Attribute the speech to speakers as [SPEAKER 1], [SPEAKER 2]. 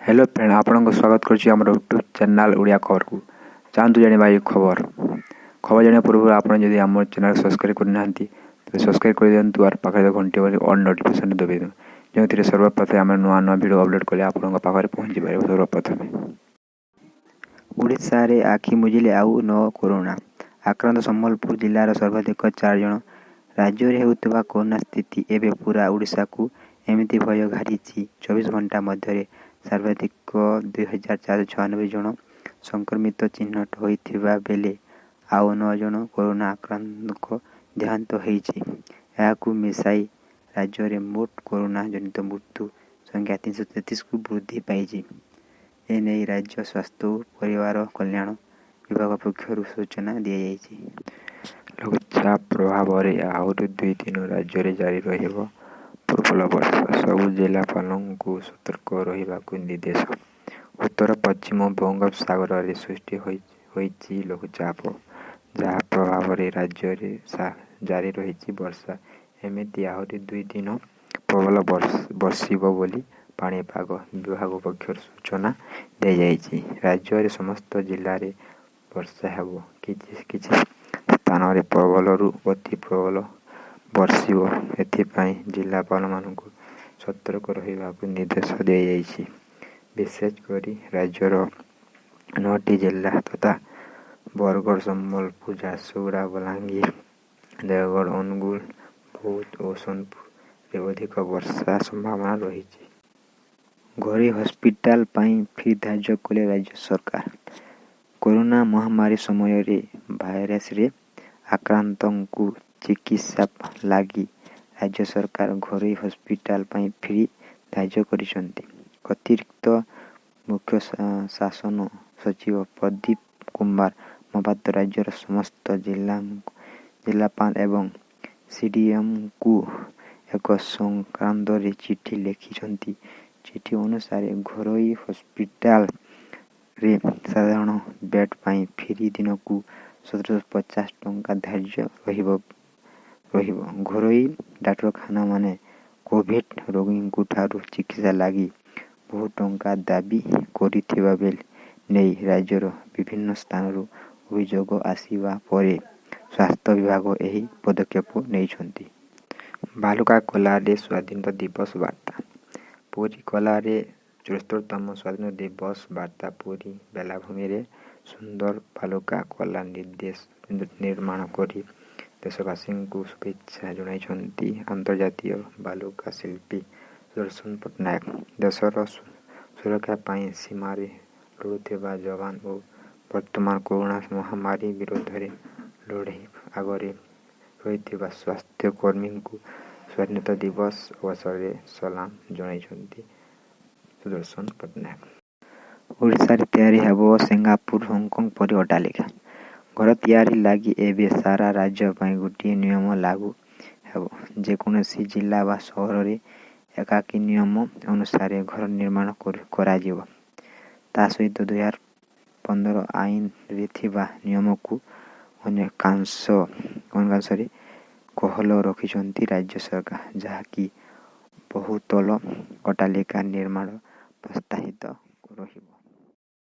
[SPEAKER 1] Hello friend आपन को स्वागत करुच्ची आम यूट्यूब चैनल ओडिया खबर को चाहतु जाना ये खबर जाना पूर्व आप आम चैनल सब्सक्राइब करना तो सब्सक्राइब कर दिंतु और पाखे घंटी बजे ऑल नोटिफिकेशन दबे दिखाँ जो सर्वप्रथम आम नुआ नुआ वीडियो अपलोड कले आपन पाखे पहुँची पार सर्वप्रथम।
[SPEAKER 2] ओडिशा रे आखि मुजिले आउ न कोरोना आक्रांत संबलपुर जिलार सर्वाधिक 4 जन। राज्य रे हेउतबा कोरोना स्थिति एबे पूरा ओडिशा को एमिति भय घारिछि। 24 घंटा मध्य सर्वाधिक 2496 जन संक्रमित चिन्हट होइथिबा बेले आउ 9 जन कोरोना आक्रांतक देहांत होइछि। याकु मिसाई राज्य रे मोट कोरोना जनित मृत्यु संख्या 333 को वृद्धि पाइछि। एने राज्य स्वास्थ्य और परिवार कल्याण विभाग पक्षर सूचना दी जाइछि।
[SPEAKER 1] लघुचाप प्रभाव आहरी 2 दिन राज्य में जारी रहिबो प्रबल वर्षा सबु जिलापालों को सतर्क रहिबाकु निर्देश। उत्तर पश्चिम बंगोपसागर रे सृष्टि होइछि लघुचाप जहा प्रभाव राज्य रे जारी रहिछि वर्षा। एमिति आहरी 2 दिन प्रबल वर्षिबो बोली पाणीपाग विभाग पक्षर सूचना दी जाइछि। राज्य रे समस्त जिले में वर्षा हेबो किछि स्थान रे प्रबल रु अति प्रबल वर्षिबो एथिपाई जिलापाल मानकु सतर्क रहिबाकु निर्देश दी जाइछि। विशेषकर राज्यर 9टी जिला तथा बरगढ़ संबलपुर झारसुगुड़ा बलांगीर देवगढ़ अनुगुल बौद्ध और सोनपुर रे अधिक वर्षा संभावना रही। घरोई हॉस्पिटल पाई फी धार्य कले राज्य सरकार। कोरोना महामारी समय रे भाइरस रे आक्रांतंकु चिकित्सा लागी राज्य सरकार घरोई हॉस्पिटल पाई फ्री धार्य करिसंती। अतिरिक्त मुख्य शासन सचिव प्रदीप कुमार महापात्र राज्यर समस्त जिलापाल एवं सीडीएम को एक संक्रांत रे चिठी लिखिसंती। चिठी अनुसार घरोई हॉस्पिटल रे साधारण बेड पाई फ्री दिन को 1750 टंका धार्य रहिबो। घरोई डाक्तरखाना माने कोविड रोगी को ठारू चिकित्सा लागी बहु टंका दाबी करिथिबा बेले नै राज्यर विभिन्न स्थान अभियोग आसिबा परे स्वास्थ्य विभाग एही पदक्षेप नैछंती। बालुका कला रे स्वाधीनता दिवस वार्ता। पुरी कला रे 74तम स्वाधीनता दिवस वार्ता पुरी बेलाभूमि रे सुंदर बालुका कला निर्माण करी देशवासी को शुभेच्छा जणाइछंती अंतर्जातीय बालुका शिल्पी सुदर्शन पट्टनायक। देशर सुरक्षा पाई सीमा रे लड़ुथिबा जवान और वर्तमान कोरोना महामारी विरोध रे लड़ाई आगरे रहिथिबा स्वास्थ्य कर्मी को स्वाधीनता दिवस अवसर रे सलाम जणाइछंती सुदर्शन पट्टनायक।
[SPEAKER 2] ओडिशा रे तैयारी हेबो सिंगापुर हांगकांग परि अट्टालिका। घर तैयारी लागी एबे सारा राज्य पाई गोटे नियम लागू हेबो। जेकोसी जिला बा शहर रे एकाकी नियम अनुसार घर निर्माण करा जिवो। ता सहित 2015 आईन रे थिबा नियम को अनेकांश रे कोहल रखिछंती राज्य सरकार जहाँकि बहुतल अट्टालिका निर्माण प्रस्तावित रहिबो।